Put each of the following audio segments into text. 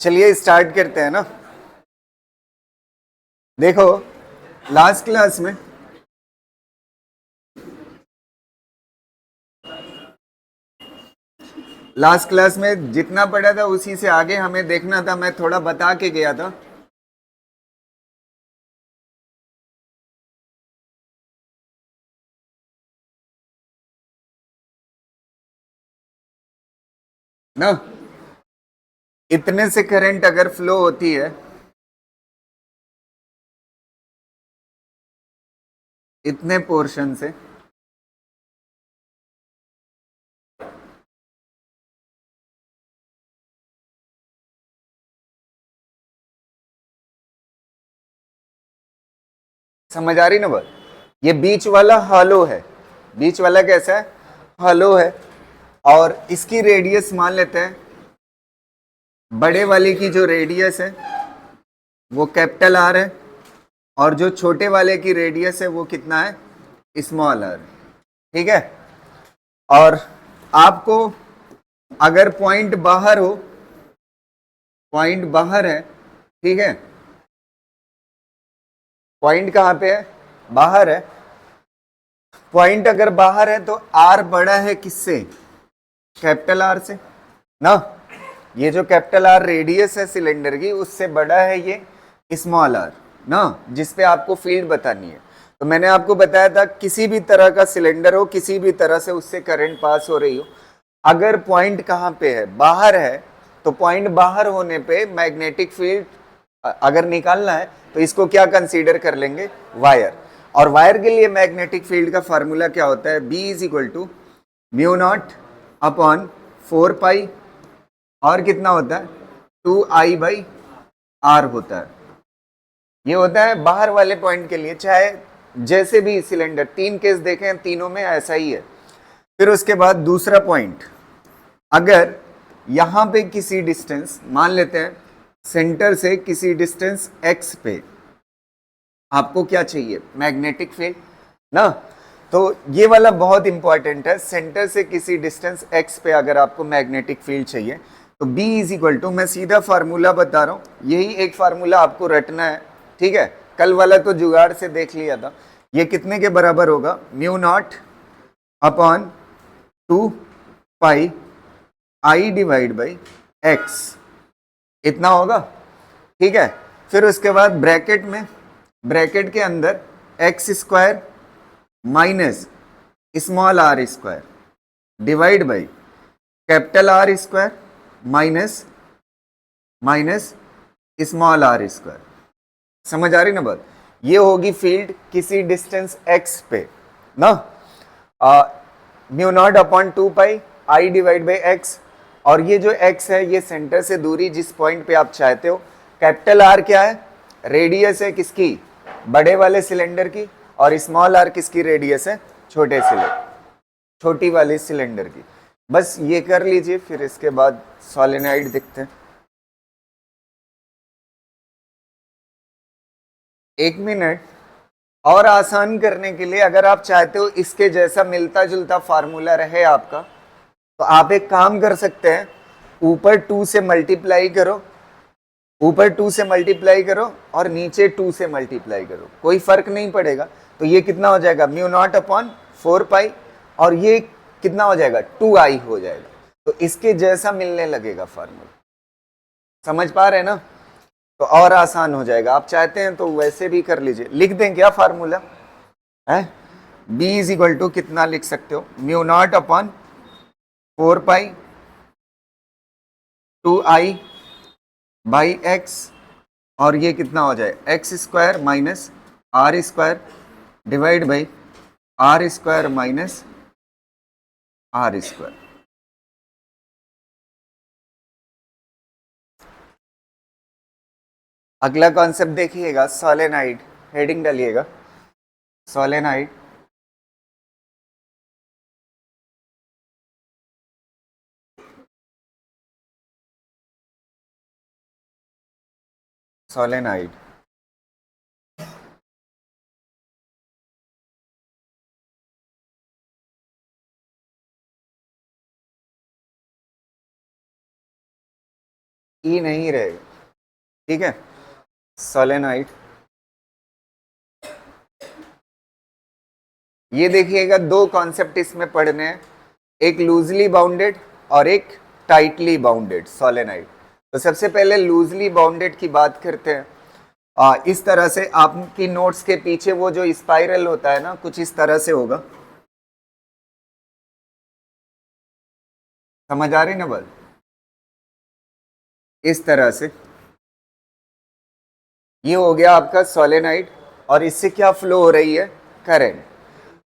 चलिए स्टार्ट करते हैं ना। देखो, लास्ट क्लास में जितना पढ़ा था उसी से आगे हमें देखना था। मैं थोड़ा बता के गया था ना। इतने से करंट अगर फ्लो होती है, इतने पोर्शन से, समझ आ रही ना बात। ये बीच वाला हॉलो है। बीच वाला कैसा है? हॉलो है। और इसकी रेडियस मान लेते हैं, बड़े वाले की जो रेडियस है वो कैपिटल आर है, और जो छोटे वाले की रेडियस है वो कितना है? Small r. ठीक है। और आपको अगर पॉइंट बाहर हो, पॉइंट बाहर है, ठीक है, पॉइंट कहां पे है? बाहर है। पॉइंट अगर बाहर है तो आर बड़ा है किससे? कैपिटल आर से ना। ये जो कैपिटल आर रेडियस है सिलेंडर की, उससे बड़ा है ये स्मॉल आर ना, जिसपे आपको फील्ड बतानी है। तो मैंने आपको बताया था किसी भी तरह का सिलेंडर हो, किसी भी तरह से उससे करंट पास हो रही हो, अगर पॉइंट कहां पे है? बाहर है, तो पॉइंट बाहर होने पे मैग्नेटिक फील्ड अगर निकालना है तो इसको क्या कंसीडर कर लेंगे? वायर। और वायर के लिए मैग्नेटिक फील्ड का फार्मूला क्या होता है? B is equal to mu not upon 4 pi, और कितना होता है? 2I/R होता है। ये होता है बाहर वाले पॉइंट के लिए, चाहे जैसे भी सिलेंडर, तीन केस देखें, तीनों में ऐसा ही है। फिर उसके बाद दूसरा पॉइंट, अगर यहां पे किसी डिस्टेंस, मान लेते हैं सेंटर से किसी डिस्टेंस x पे आपको क्या चाहिए? मैग्नेटिक फील्ड ना। तो ये वाला बहुत इंपॉर्टेंट है। सेंटर से किसी डिस्टेंस x पे अगर आपको मैग्नेटिक फील्ड चाहिए तो B इज इक्वल टू, मैं सीधा फार्मूला बता रहा हूं, यही एक फार्मूला आपको रटना है। ठीक है, कल वाला तो जुगाड़ से देख लिया था। ये कितने के बराबर होगा? Mu not upon 2 pi I/x, इतना होगा। ठीक है। फिर उसके बाद ब्रैकेट में, ब्रैकेट के अंदर x square minus small r square divide by capital R square minus minus small r square. समझ आ रही ना बात? ये होगी फील्ड किसी डिस्टेंस x पे ना। Mu not upon 2 pi I divide by x, और ये जो x है ये सेंटर से दूरी जिस पॉइंट पे आप चाहते हो। कैपिटल आर क्या है? रेडियस है किसकी? बड़े वाले सिलेंडर की। और स्मॉल आर किसकी रेडियस है? छोटी वाली सिलेंडर की। बस ये कर लीजिए, फिर इसके बाद सोलेनॉइड दिखते हैं। 1 मिनट। और आसान करने के लिए, अगर आप चाहते हो इसके जैसा मिलता जुलता फार्मूला रहे आपका, तो आप एक काम कर सकते हैं, ऊपर 2 से मल्टीप्लाई करो, ऊपर 2 से मल्टीप्लाई करो और नीचे 2 से मल्टीप्लाई करो, कोई फर्क नहीं पड़ेगा। तो ये कितना हो जाएगा? म्यू नॉट अपॉन 4 पाई, और ये कितना हो जाएगा? 2I हो जाएगा। तो इसके जैसा मिलने लगेगा फार्मूला। समझ पा रहे हैं ना? तो और आसान हो जाएगा। आप चाहते हैं तो वैसे भी कर लीजिए। लिख दें क्या फार्मूला है? B इज इक्वल टू कितना लिख सकते हो? Mu not upon 4 pi 2I/x, और ये कितना हो जाए? X square minus r square divide by r square minus r square. अगला कॉन्सेप्ट देखिएगा, सोलेनाइड। हेडिंग डालिएगा सोलेनाइड। सोलेनाइड ई नहीं रहेगा, ठीक है। सोलेनोइड, ये देखिएगा दो कॉन्सेप्ट इसमें पढ़ने हैं, एक लूजली बाउंडेड और एक टाइटली बाउंडेड सोलेनोइड। तो सबसे पहले लूजली बाउंडेड की बात करते हैं। इस तरह से आपकी नोट्स के पीछे वो जो स्पाइरल होता है ना, कुछ इस तरह से होगा, समझ आ रही ना बात, इस तरह से। ये हो गया आपका सोलेनोइड, और इससे क्या फ्लो हो रही है, करंट।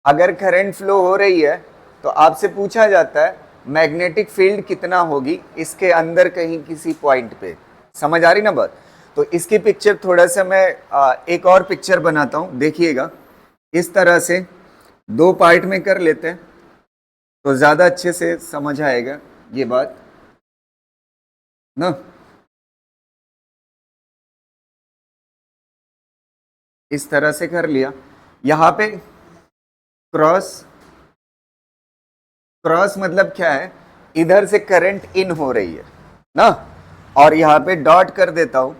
अगर करंट फ्लो हो रही है तो आपसे पूछा जाता है मैग्नेटिक फील्ड कितना होगी इसके अंदर कहीं किसी पॉइंट पे, समझ आ रही ना बात। तो इसकी पिक्चर थोड़ा सा मैं एक और पिक्चर बनाता हूं, देखिएगा। इस तरह से दो पार्ट में कर लेते हैं तो ज्यादा अच्छे से समझ आएगा ये बात ना। इस तरह से कर लिया, यहां पे क्रॉस, क्रॉस मतलब क्या है, इधर से करंट इन हो रही है ना, और यहां पे डॉट कर देता हूं,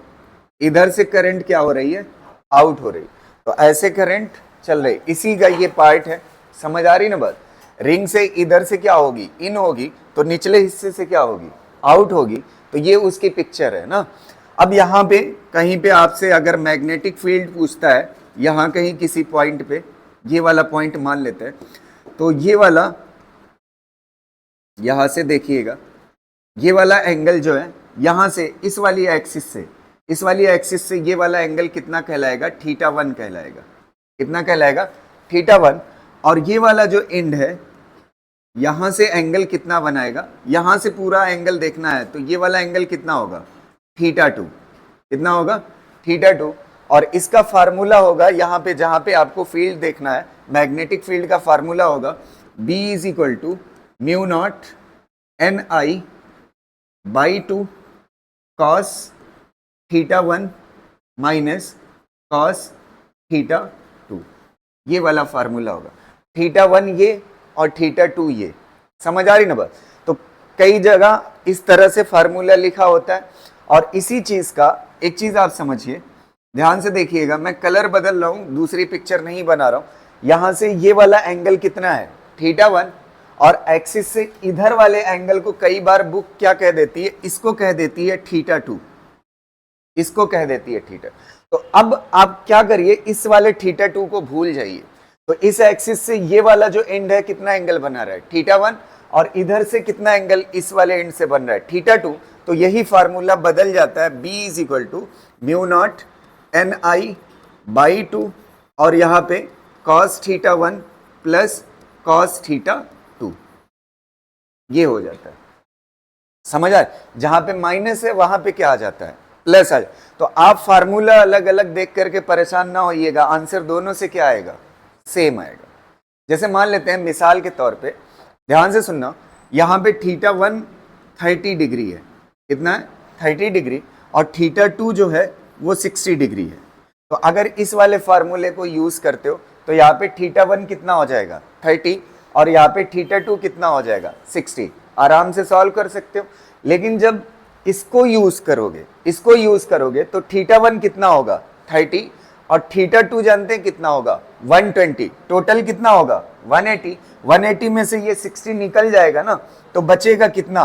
इधर से करंट क्या हो रही है, आउट हो रही। तो ऐसे करंट चल रही, इसी का ये पार्ट है, समझ आ रही ना बात। रिंग से इधर से क्या होगी, इन होगी, तो निचले हिस्से से क्या होगी, आउट होगी। तो ये उसकी पिक्चर है ना। अब यहाँ पे कहीं पे आपसे अगर मैग्नेटिक फील्ड पूछता है, यहाँ कहीं किसी पॉइंट पे, ये वाला पॉइंट मान लेते हैं, तो ये वाला यहां से देखिएगा, ये वाला एंगल जो है यहां से इस वाली एक्सिस से, इस वाली एक्सिस से ये वाला एंगल कितना कहलाएगा, θ1 कहलाएगा। कितना कहलाएगा, θ1। और ये वाला जो एंड है, यहां से एंगल कितना बनाएगा, यहां से पूरा एंगल देखना है तो ये वाला एंगल कितना होगा, θ2। कितना होगा, θ2। और इसका फार्मूला होगा यहाँ पे, जहां पे आपको फील्ड देखना है, मैग्नेटिक फील्ड का फार्मूला होगा B is equal to mu not NI by 2 cos θ1 minus cos θ2। ये वाला फार्मूला होगा, θ1 ये और θ2 ये, समझ आ रही ना बात। तो कई जगह इस तरह से फार्मूला लिखा होता है। और इसी चीज का एक चीज आप समझिए, ध्यान से देखिएगा, मैं कलर बदल रहा हूं, दूसरी पिक्चर नहीं बना रहा हूं। यहां से ये वाला एंगल कितना है, θ1, और एक्सिस से इधर वाले एंगल को कई बार बुक क्या कह देती है, इसको कह देती है θ2, इसको कह देती है θ। तो अब आप क्या करिए, इस वाले θ2 को भूल जाइए। तो इस एक्सिस से ये वाला जो एंड है कितना एंगल बना रहा है, θ1, और इधर से कितना एंगल इस वाले एंड से बन रहा है, θ2। तो यही फार्मूला बदल जाता है, B is equal to mu not NI by 2, और यहां पे cos θ1 प्लस cos θ2, ये हो जाता है। समझ आए, जहां पे माइनस है वहां पे क्या आ जाता है, प्लस आ जाए। तो आप फार्मूला अलग अलग देख करके परेशान ना होइएगा, आंसर दोनों से क्या आएगा, सेम आएगा। जैसे मान लेते हैं मिसाल के तौर पे, ध्यान से सुनना, यहां पे θ1 30 डिग्री है, कितना है, 30 डिग्री, और θ2 जो है वो 60 डिग्री है। तो अगर इस वाले फार्मूले को यूज करते हो तो यहाँ पे θ1 कितना हो जाएगा, 30, और यहाँ पे θ2 कितना हो जाएगा, 60। आराम से सॉल्व कर सकते हो। लेकिन जब इसको यूज करोगे, इसको यूज करोगे, तो θ1 कितना होगा, 30, और θ2 जानते हैं कितना होगा, 120। टोटल कितना होगा, 180। 180 में से ये 60 निकल जाएगा ना, तो बचेगा कितना,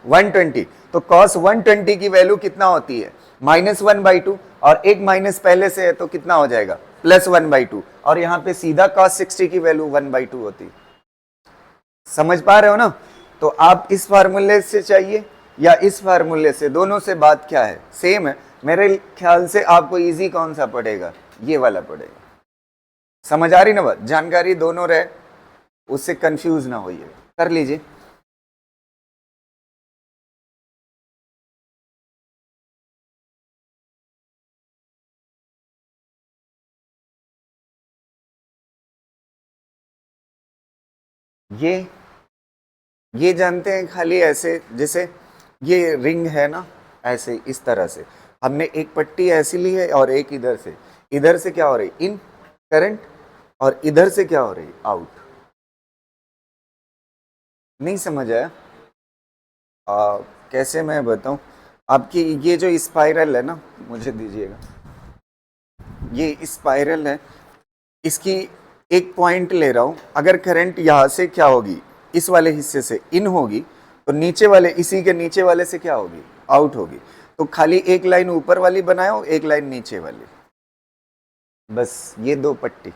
120। तो cos 120 की वैल्यू कितना होती है, -1/2, और एक माइनस पहले से है तो कितना हो जाएगा, +1/2, और यहाँ पे सीधा cos 60 की वैल्यू 1/2 होती है। समझ पा रहे हो ना। तो आप इस फार्मूले से चाहिए या इस फार्मूले से, दोनों से बात क्या है, सेम है। मेरे ख्याल से आपको इजी कौन सा पड़ेगा, ये वाला पड़ेगा। समझ आ रही ना बात, जानकारी दोनों रहे, उससे कंफ्यूज ना होइए, कर लीजिए। ये जानते हैं, खाली ऐसे जैसे ये रिंग है ना, ऐसे इस तरह से हमने एक पट्टी ऐसी ली है और एक इधर से क्या हो रही, इन करंट, और इधर से क्या हो रही, आउट। नहीं समझ आया, कैसे मैं बताऊं, आपकी ये जो स्पाइरल है ना, मुझे दीजिएगा, ये स्पाइरल है, इसकी एक पॉइंट ले रहा हूं, अगर करंट यहां से क्या होगी, इस वाले हिस्से से इन होगी, तो नीचे वाले, इसी के नीचे वाले से क्या होगी, आउट होगी। तो खाली एक लाइन ऊपर वाली बनाओ, एक लाइन नीचे वाली, बस ये दो पट्टी।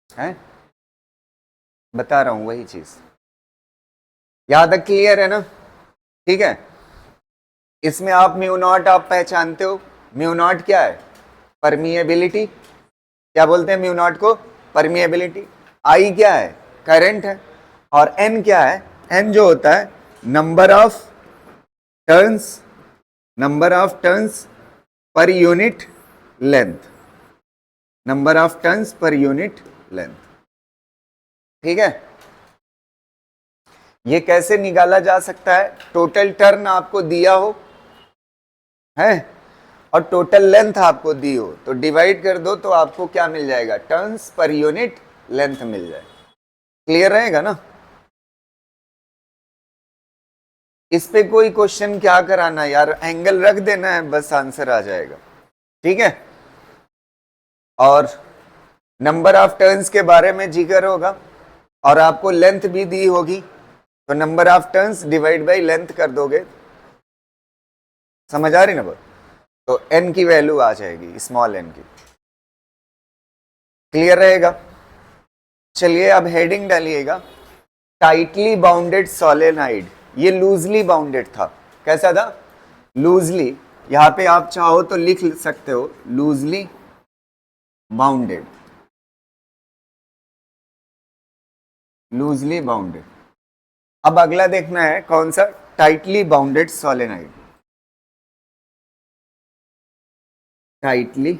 है, बता रहा हूं वही चीज, यहां तक क्लियर है ना? ठीक है, इसमें आप म्यू नॉट आप पहचानते हो, म्यू नॉट क्या है, परमिएबिलिटी, क्या बोलते हैं म्यू नॉट को, परमिएबिलिटी। आई क्या है, करंट है, और एन क्या है, एन जो होता है number of turns, number of turns per unit length, number of turns per unit length. ठीक है, ये कैसे निकाला जा सकता है, टोटल टर्न आपको दिया हो है और टोटल लेंथ आपको दी हो, तो डिवाइड कर दो, तो आपको क्या मिल जाएगा, टर्न्स पर यूनिट लेंथ मिल जाए। क्लियर रहेगा ना? इस पे कोई क्वेश्चन क्या कराना यार, एंगल रख देना है, बस आंसर आ जाएगा। ठीक है, और नंबर ऑफ टर्न्स के बारे में जिक्र होगा, और आपको लेंथ भी दी होगी, तो number of turns divide by length कर दोगे, समझ आ रही ना बात? तो एन की वैल्यू आ जाएगी, स्मॉल एन की। क्लियर रहेगा? चलिए अब हेडिंग डालिएगा, टाइटली बाउंडेड सोलेनाइड, ये लूजली बाउंडेड था, कैसा था, लूजली, यहां पे आप चाहो तो लिख सकते हो लूजली बाउंडेड, लूजली बाउंडेड। अब अगला देखना है कौन सा, tightly bounded solenoid, tightly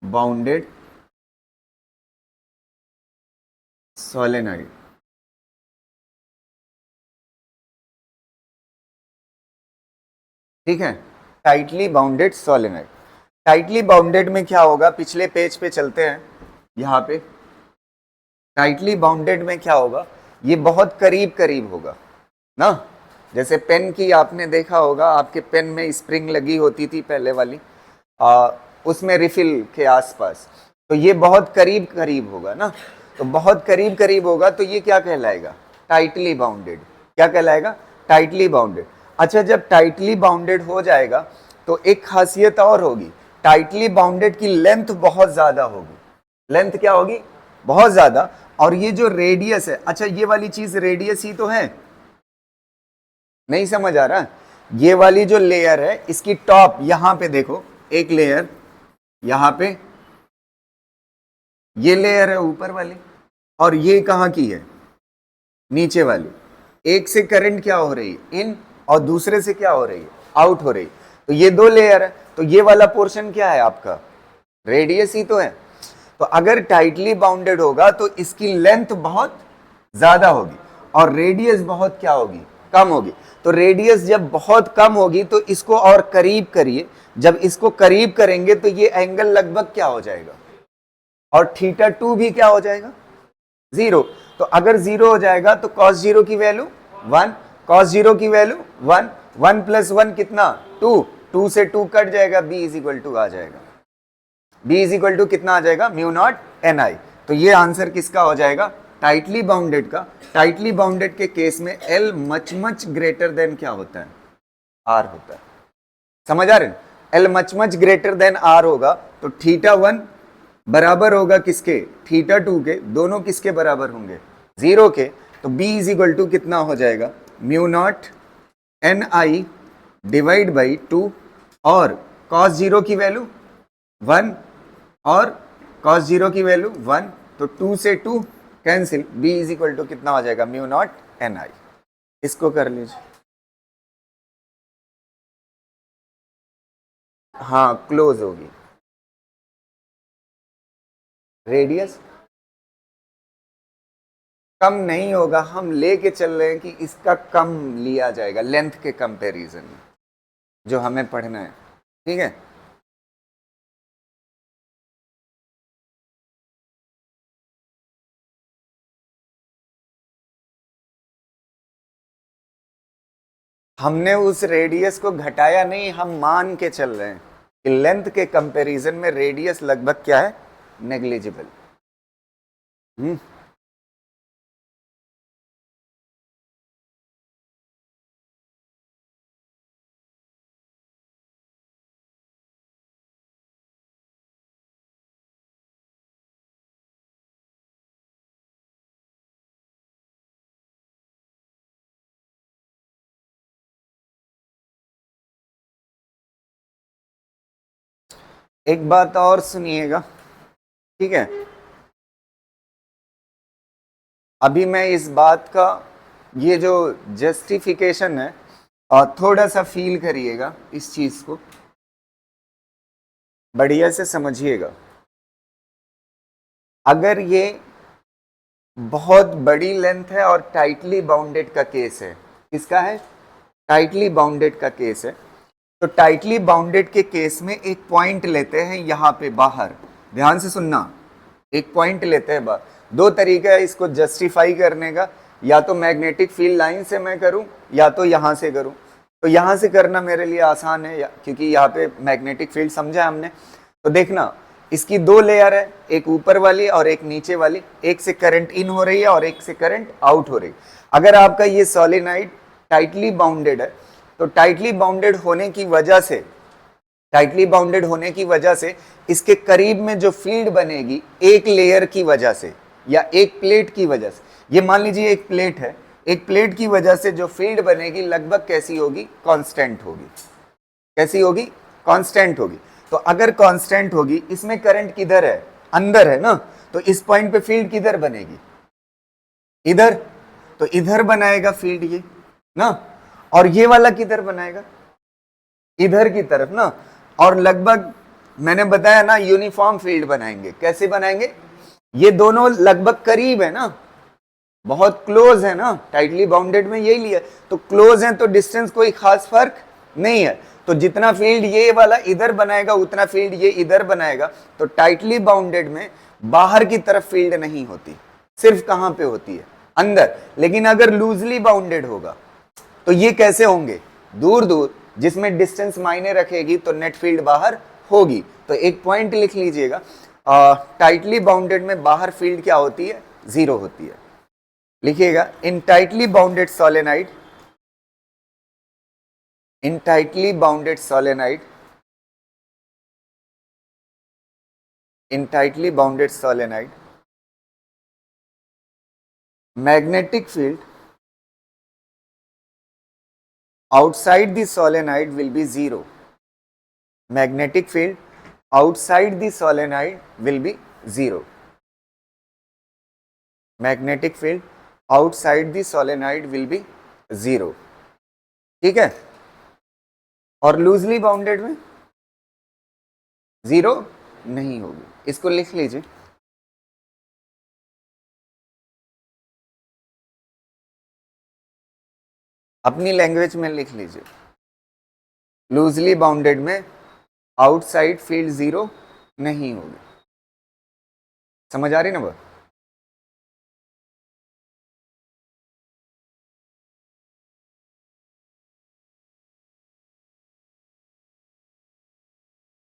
bounded solenoid. ठीक है, tightly bounded solenoid, tightly bounded में क्या होगा, पिछले पेज पे चलते हैं, यहां पे टाइटली बाउंडेड में क्या होगा, ये बहुत करीब करीब होगा ना, जैसे पेन की आपने देखा होगा, आपके पेन में स्प्रिंग लगी होती थी पहले वाली, उसमें रिफिल के आसपास, तो ये बहुत करीब करीब होगा ना, तो बहुत करीब करीब होगा, तो ये क्या कहलाएगा, टाइटली बाउंडेड, क्या कहलाएगा, टाइटली बाउंडेड। अच्छा, जब टाइटली बाउंडेड हो जाएगा, तो एक खासियत और होगी, टाइटली बाउंडेड की लेंथ बहुत ज्यादा होगी, लेंथ क्या होगी, बहुत ज्यादा, और ये जो रेडियस है, अच्छा ये वाली चीज रेडियस ही तो है, नहीं समझ आ रहा, ये वाली जो लेयर है, इसकी टॉप यहां पे देखो, एक लेयर यहां पे, ये लेयर है ऊपर वाली, और ये कहां की है, नीचे वाली, एक से करंट क्या हो रही है, इन, और दूसरे से क्या हो रही है, आउट हो रही, तो ये दो लेयर है, तो ये वाला पोर्शन क्या है आपका, रेडियस ही तो है। तो अगर टाइटली बाउंडेड होगा तो इसकी लेंथ बहुत ज्यादा होगी, और रेडियस बहुत क्या होगी, कम होगी। तो रेडियस जब बहुत कम होगी तो इसको और करीब करिए, जब इसको करीब करेंगे तो ये एंगल लगभग क्या हो जाएगा, और थीटा 2 भी क्या हो जाएगा, जीरो। तो अगर जीरो हो जाएगा तो कॉस जीरो की वैल्यू 1, कॉस जीरो की वैल्यू 1, 1 प्लस 1 कितना, 2, 2 से 2 कट जाएगा, b इज इक्वल टू आ जाएगा, b इज इक्वल टू कितना आ जाएगा, म्यू नॉट एन आई। तो ये आंसर किसका हो जाएगा, टाइटली बाउंडेड का। टाइटली बाउंडेड के केस में L much much greater than क्या होता है, R होता है, समझ आ रहे हैं? L much greater than R होगा, तो थीटा 1 बराबर होगा किसके, थीटा 2 के, दोनों किसके बराबर होंगे, जीरो के। तो b इज इक्वल टू कितना हो जाएगा, mu not N I divide by 2, और कॉस जीरो की वैल्यू 1, और कॉस जीरो की वैल्यू 1, तो 2 से 2 cancel, b is equal to कितना हो जाएगा, म्यू नॉट एन आई। इसको कर लीजिए, हाँ क्लोज होगी, रेडियस कम नहीं होगा, हम लेके चल रहे हैं कि इसका कम लिया जाएगा लेंथ के कंपैरिजन में, जो हमें पढ़ना है। ठीक है, हमने उस रेडियस को घटाया नहीं, हम मान के चल रहे हैं कि लेंथ के कंपैरिजन में रेडियस लगभग क्या है, नेग्लिजिबल। एक बात और सुनिएगा, ठीक है। अभी मैं इस बात का, ये जो जस्टिफिकेशन है, थोड़ा सा फील करिएगा, इस चीज को बढ़िया से समझिएगा। अगर ये बहुत बड़ी लेंथ है और टाइटली बाउंडेड का केस है, किसका है, टाइटली बाउंडेड का केस है, तो टाइटली बाउंडेड के केस में एक पॉइंट लेते हैं यहां पे बाहर, ध्यान से सुनना, एक पॉइंट लेते हैं बाहर। दो तरीका है इसको जस्टिफाई करने का, या तो मैग्नेटिक फील्ड लाइन से मैं करूं या तो यहां से करूं। तो यहां से करना मेरे लिए आसान है क्योंकि यहाँ पे मैग्नेटिक फील्ड समझा हमने। तो देखना, इसकी दो लेयर है, एक ऊपर वाली और एक नीचे वाली, एक से करंट इन हो रही है और एक से करंट आउट हो रही है। अगर आपका ये सोलेनाइड टाइटली बाउंडेड है, तो टाइटली बाउंडेड होने की वजह से, टाइटली बाउंडेड होने की वजह से इसके करीब में जो फील्ड बनेगी एक लेयर की वजह से या एक प्लेट की वजह से, ये मान लीजिए एक प्लेट है, एक प्लेट की वजह से जो फील्ड बनेगी लगभग कैसी होगी, कांस्टेंट होगी। कैसी होगी, कांस्टेंट होगी। तो अगर कांस्टेंट होगी, इसमें करंट किधर है, अंदर है ना, तो इस पॉइंट पे फील्ड किधर बनेगी, इधर। तो इधर बनाएगा फील्ड ये ना, और ये वाला किधर बनाएगा, इधर की तरफ ना। और लगभग मैंने बताया ना, यूनिफॉर्म फील्ड बनाएंगे। कैसे बनाएंगे, ये दोनों लगभग करीब है ना, बहुत क्लोज है ना, टाइटली बाउंडेड में यही लिया, तो क्लोज है तो डिस्टेंस कोई खास फर्क नहीं है। तो जितना फील्ड ये वाला इधर बनाएगा उतना फील्ड ये इधर बनाएगा। तो टाइटली बाउंडेड में बाहर की तरफ फील्ड नहीं होती, सिर्फ कहां पे होती है, अंदर। लेकिन अगर लूजली बाउंडेड होगा तो ये कैसे होंगे, दूर दूर, जिसमें डिस्टेंस मायने रखेगी, तो नेट फील्ड बाहर होगी। तो एक पॉइंट लिख लीजिएगा, टाइटली बाउंडेड में बाहर फील्ड क्या होती है, जीरो होती है। लिखिएगा, in tightly bounded solenoid, in tightly bounded solenoid, in tightly bounded solenoid, magnetic field outside the solenoid will be zero. Magnetic field outside the solenoid will be zero. Magnetic field outside the solenoid will be zero. ठीक है, और loosely bounded में zero नहीं होगी। इसको लिख लीजिए, अपनी लैंग्वेज में लिख लीजिए। लूजली बाउंडेड में आउटसाइड फील्ड जीरो नहीं होगी। समझ आ रही ना बात?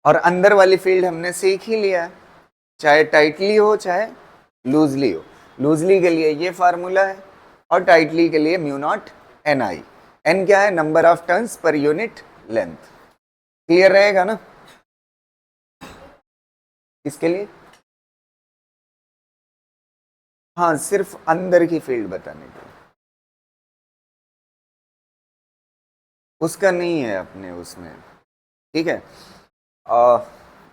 और अंदर वाली फील्ड हमने सीख ही लिया है, चाहे टाइटली हो चाहे लूजली हो। लूजली के लिए ये फार्मूला है और टाइटली के लिए mu not N I. N क्या है, number of turns per unit length. Clear रहेगा ना? इसके लिए हाँ, सिर्फ अंदर की फील्ड बताने के लिए, उसका नहीं है अपने उसमें, ठीक है।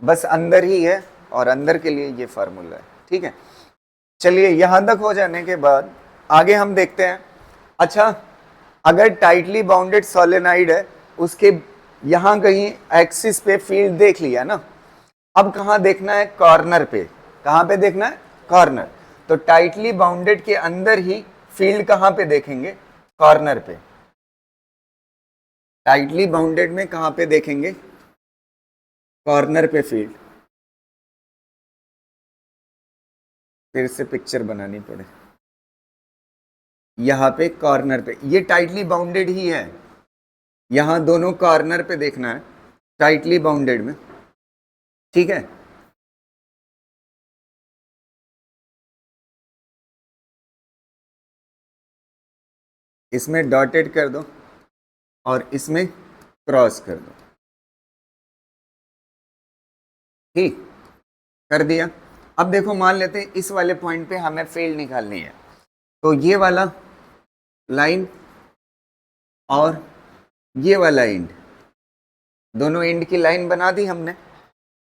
बस अंदर ही है और अंदर के लिए ये फार्मूला है, ठीक है। चलिए, यहां तक हो जाने के बाद आगे हम देखते हैं। अच्छा, अगर टाइटली बाउंडेड सोलेनाइड है, उसके यहां कहीं एक्सिस पे फील्ड देख लिया ना, अब कहां देखना है, कॉर्नर पे। कहां पे देखना है, कॉर्नर। तो टाइटली बाउंडेड के अंदर ही फील्ड कहां पे देखेंगे, कॉर्नर पे। टाइटली बाउंडेड में कहां पे देखेंगे, कॉर्नर पे फील्ड। फिर से पिक्चर बनानी पड़े, यहां पे कॉर्नर पे, ये टाइटली बाउंडेड ही है, यहां दोनों कॉर्नर पे देखना है, टाइटली बाउंडेड में, ठीक है। इसमें डॉटेड कर दो और इसमें क्रॉस कर दो, ठीक कर दिया। अब देखो मान लेते हैं इस वाले पॉइंट पे हमें फील्ड निकालनी है, तो ये वाला लाइन और ये वाला एंड, दोनों एंड की लाइन बना दी हमने।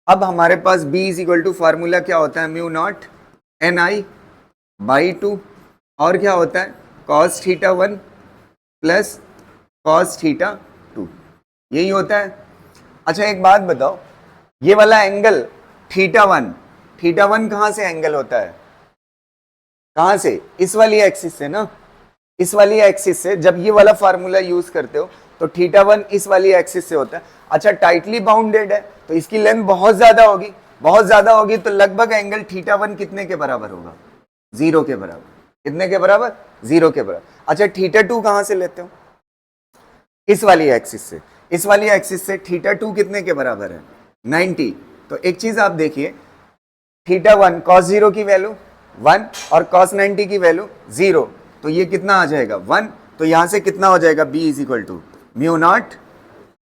अब हमारे पास B is equal to formula क्या होता है, म्यू नॉट NI बाई 2, और क्या होता है cos theta 1 plus cos theta 2, यही होता है। अच्छा एक बात बताओ, ये वाला एंगल थीटा 1 कहां से एंगल होता है, कहां से, इस वाली एक्सिस से ना, इस वाली एक्सिस से। जब ये वाला फार्मूला यूज करते हो तो थीटा 1 इस वाली एक्सिस से होता है। अच्छा टाइटली बाउंडेड है तो इसकी लेंथ बहुत ज्यादा होगी, बहुत ज्यादा होगी तो लगभग एंगल थीटा 1 कितने के बराबर होगा, 0 के बराबर। कितने के बराबर, 0 के बराबर। अच्छा थीटा 2 कहां से लेते हो, इस वाली एक्सिस से, इस वाली एक्सिस से थीटा 2 कितने के बराबर है, 90। तो एक चीज आप देखिए, थीटा 1 cos 0 की वैल्यू 1 और cos 90 की वैल्यू 0, तो ये कितना आ जाएगा 1। तो यहां से कितना हो जाएगा, B is equal to mu not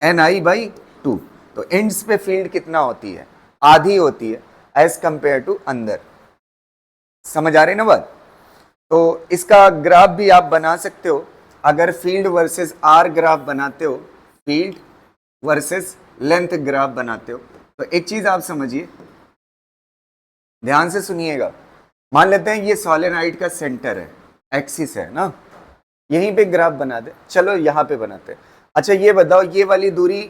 NI by 2। तो एंड्स पे फील्ड कितना होती है, आधी होती है एज कंपेयर टू अंदर। समझ आ रही ना बात। तो इसका ग्राफ भी आप बना सकते हो, अगर फील्ड वर्सेस आर ग्राफ बनाते हो, फील्ड वर्सेस लेंथ ग्राफ बनाते हो, तो एक चीज आप समझिए, ध्यान से सुनिएगा। मान लेते हैं ये सोलेनोइड का सेंटर है, एक्सिस है ना, यहीं पे ग्राफ बना दे, चलो यहां पे बनाते हैं। अच्छा ये बताओ, ये वाली दूरी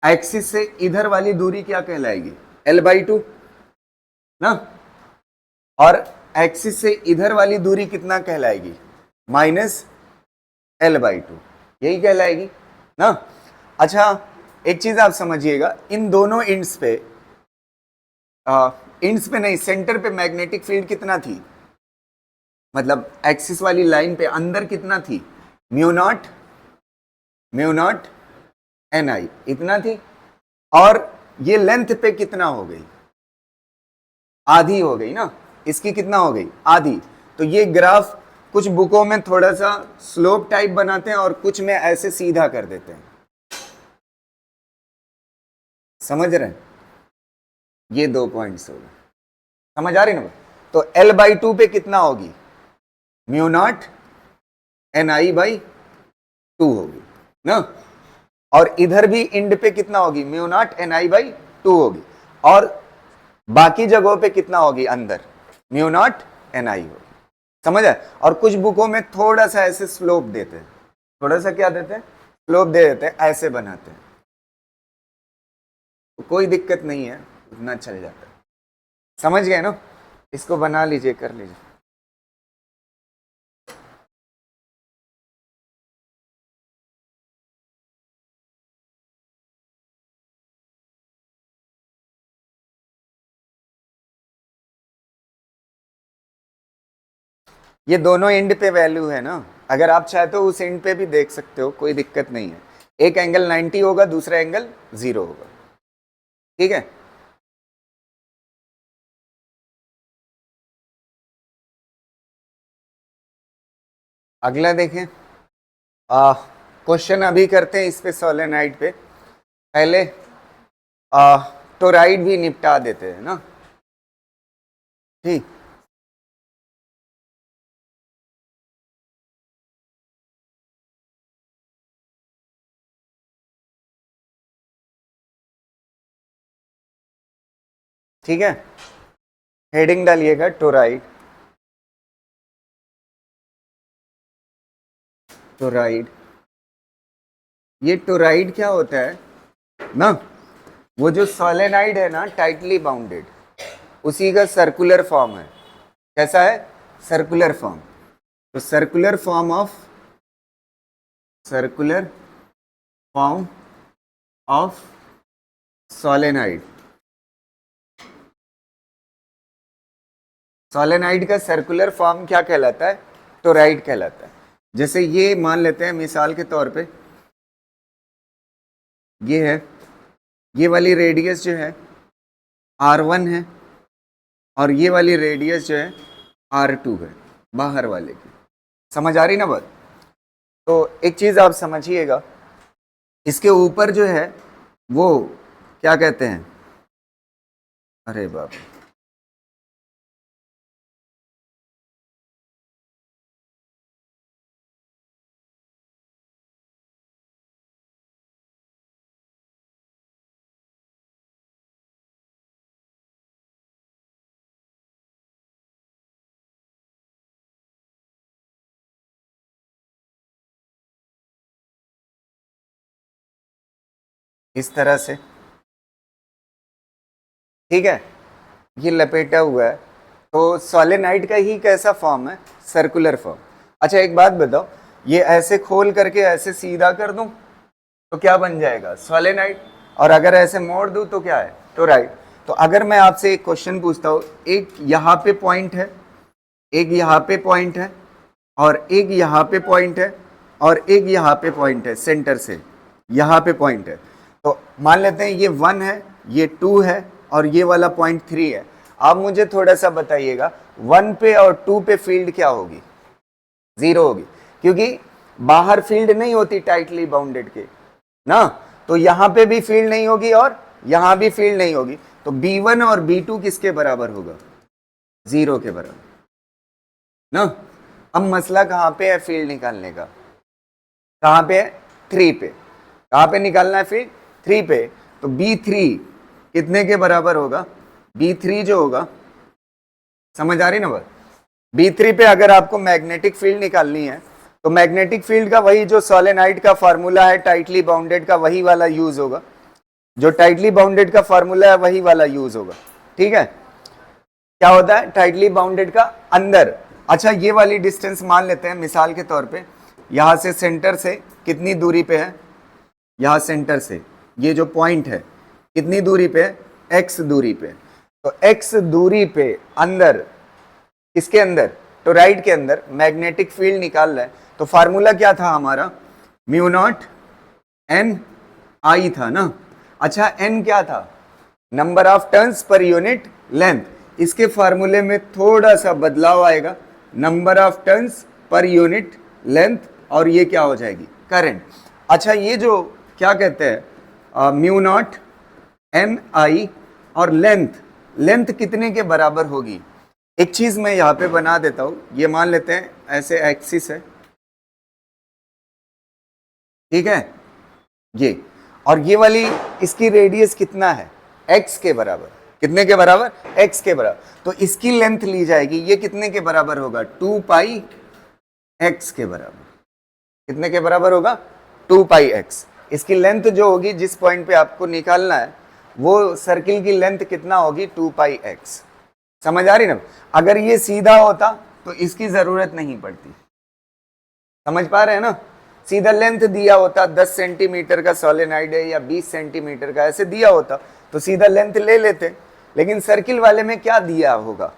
एक्सिस से इधर वाली दूरी क्या कहलाएगी, L/2 ना, और एक्सिस से इधर वाली दूरी कितना कहलाएगी, -L/2, यही कहलाएगी ना। अच्छा एक चीज आप समझिएगा, इन दोनों इंड्स पे, इंड्स पे नहीं, सेंटर पे मैग्नेटिक फील्ड कितना थी, मतलब एक्सिस वाली लाइन पे अंदर कितना थी, म्यू नॉट NI इतना थी, और ये लेंथ पे कितना हो गई, आधी हो गई ना, इसकी कितना हो गई, आधी। तो ये ग्राफ कुछ बुकों में थोड़ा सा स्लोप टाइप बनाते हैं और कुछ में ऐसे सीधा कर देते हैं, समझ रहे हैं, ये 2 पॉइंट्स हो गए, समझ आ रही ना। तो L/2 पे कितना होगी, म्यू नॉट NI बाई 2 होगी ना, और इधर भी इंड पे कितना होगी, म्यू नॉट NI बाई 2 होगी, और बाकी जगहों पे कितना होगी अंदर, म्यू नॉट NI होगी। समझ है। और कुछ बुकों में थोड़ा सा ऐसे स्लोप देते हैं, थोड़ा सा क्या देते हैं, स्लोप दे देते हैं, ऐसे बनाते हैं, तो कोई दिक्कत नहीं है, उतना चल जाता है। समझ गए ना, इसको बना लीजिए, कर लीजिए। ये दोनों एंड पे वैल्यू है ना, अगर आप चाहते हो उस एंड पे भी देख सकते हो, कोई दिक्कत नहीं है। एक एंगल 90 होगा, दूसरा एंगल 0 होगा, ठीक है। अगला देखें, क्वेश्चन अभी करते हैं इस पे, सोलेनाइड पे। पहले टोराइड भी निपटा देते हैं ना, ठीक। ठीक है, हेडिंग डालिएगा टोराइड, टोराइड। ये टोराइड क्या होता है ना, वो जो सोलेनाइड है ना, टाइटली बाउंडेड, उसी का सर्कुलर फॉर्म है। कैसा है, सर्कुलर फॉर्म। तो circular form of solenoid, solenoid का सर्कुलर फॉर्म क्या कहलाता है, टोराइड कहलाता है। जैसे ये मान लेते हैं मिसाल के तौर पे, ये है, ये वाली रेडियस जो है R1 है और ये वाली रेडियस जो है R2 है, बाहर वाले की। समझ आ रही ना बात? तो एक चीज आप समझिएगा, इसके ऊपर जो है वो क्या कहते हैं, अरे बाप, इस तरह से, ठीक है, ये लपेटा हुआ है। तो सोलेनाइड का ही कैसा फॉर्म है, सर्कुलर फॉर्म। अच्छा एक बात बताओ, ये ऐसे खोल करके ऐसे सीधा कर दूं तो क्या बन जाएगा, सोलेनाइड। और अगर ऐसे मोड़ दूं तो क्या है, टोराइड। तो अगर मैं आपसे एक क्वेश्चन पूछता हूं, एक यहाँ पे पॉइंट है, एक यहाँ पे पॉइंट है, और एक यहाँ पे पॉइंट है, और एक यहाँ पे पॉइंट है, सेंटर से यहाँ पे पॉइंट है। तो मान लेते हैं ये 1 है, ये 2 है, और ये वाला पॉइंट 3 है। आप मुझे थोड़ा सा बताइएगा, 1 पे और 2 पे फील्ड क्या होगी, 0 होगी, क्योंकि बाहर फील्ड नहीं होती टाइटली बाउंडेड के ना। तो यहां पे भी फील्ड नहीं होगी और यहां भी फील्ड नहीं होगी। तो B1 और B2 किसके बराबर होगा, 0 के बराबर ना। अब मसला कहां पे है फील्ड निकालने का, कहां पे है, 3 पे। कहां पे निकालना है फील्ड, 3 पे। तो B3 कितने के बराबर होगा, B3 जो होगा, समझ आ रही ना बात। B3 पे अगर आपको मैग्नेटिक फील्ड निकालनी है तो मैग्नेटिक फील्ड का वही जो सोलेनाइड का फॉर्मूला है टाइटली बाउंडेड का, वही वाला यूज होगा। जो टाइटली बाउंडेड का फॉर्मूला है वही वाला यूज होगा, ठीक है। क्या होता है टाइटली बाउंडेड का अंदर। अच्छा ये वाली डिस्टेंस मान लेते हैं मिसाल के तौर पे, यहां से सेंटर से कितनी दूरी पे है, यहां सेंटर से ये जो पॉइंट है कितनी दूरी पे है, x दूरी पे। तो x दूरी पे अंदर, इसके अंदर टोराइड के अंदर मैग्नेटिक फील्ड निकाल रहा है। तो फार्मूला क्या था हमारा, म्यू नॉट एन आई था ना। अच्छा एन क्या था, number of turns per unit length. इसके फार्मूले में थोड़ा सा बदलाव आएगा, number of turns per unit length, और ये क्या हो जाएगी, करंट। अच्छा ये जो क्या कहते हैं म्यू नॉट एन आई और लेंथ, लेंथ कितने के बराबर होगी। एक चीज मैं यहां पे बना देता हूं, ये मान लेते हैं ऐसे एक्सिस है, ठीक है ये, और ये वाली इसकी रेडियस कितना है, x के बराबर। कितने के बराबर, x के बराबर। तो इसकी लेंथ ली जाएगी, ये कितने के बराबर होगा, 2 पाई x के बराबर। कितने के बराबर होगा, 2 पाई x। इसकी लेंथ जो होगी जिस पॉइंट पे आपको निकालना है, वो सर्किल की लेंथ कितना होगी, 2 पाई x। समझ आ रही ना। अगर ये सीधा होता तो इसकी जरूरत नहीं पड़ती, समझ पा रहे हैं ना। सीधा लेंथ दिया होता 10 सेंटीमीटर का सोलेनाइड है या 20 सेंटीमीटर का, ऐसे दिया होता तो सीधा लेंथ ले लेते। लेकिन सर्किल वाले में क्या दिया होगा,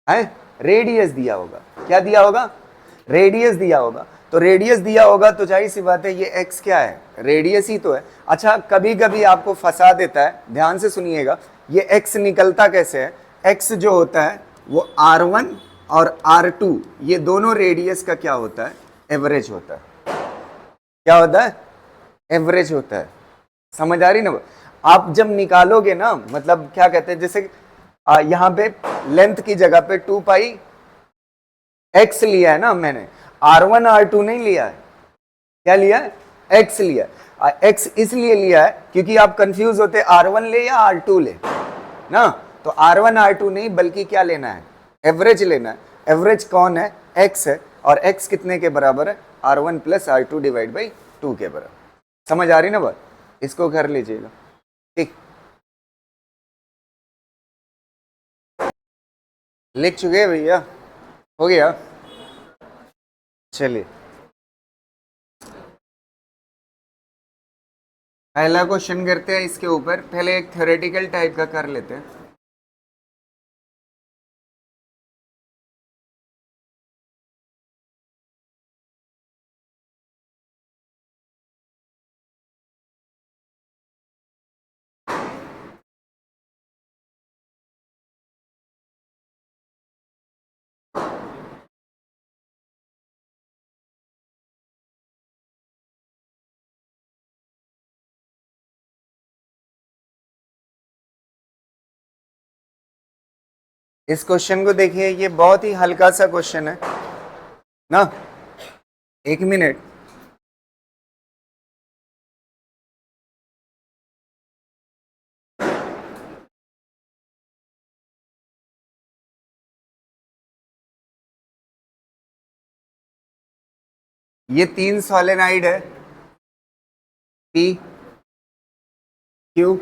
है रेडियस दिया होगा। क्या दिया होगा, रेडियस दिया होगा। तो रेडियस दिया होगा तो जाहिर सी बात है ये एक्स क्या है, रेडियस ही तो है। अच्छा कभी कभी आपको फंसा देता है, ध्यान से सुनिएगा, ये एक्स निकलता कैसे है, एक्स जो होता है वो R1 और R2 ये दोनों रेडियस का क्या होता है, एवरेज होता है। क्या होता है, एवरेज होता है। समझ आ रही ना। आप जब निकालोगे ना, मतलब क्या कहते हैं, जैसे यहाँ पे लेंथ की जगह पे 2 पाई x लिया है ना मैंने, R1 R2 नहीं लिया है। क्या लिया है, x लिया है। x इसलिए लिया है क्योंकि आप कंफ्यूज होते R1 ले या R2 ले ना। तो R1 R2 नहीं बल्कि क्या लेना है, एवरेज लेना है। एवरेज कौन है, x है, और x कितने के बराबर है, R1 plus R2 divide by 2 के बराबर। समझ आ रही ना बात, इसको कर लीजिएगा, ठीक। लिख चुके हैं भैया, हो गया। चलिए पहला क्वेश्चन करते हैं इसके ऊपर, पहले एक थ्योरेटिकल टाइप का कर लेते हैं। इस क्वेश्चन को देखिए, ये बहुत ही हल्का सा क्वेश्चन है ना। 1 मिनट, ये 3 सोलेनाइड है, P Q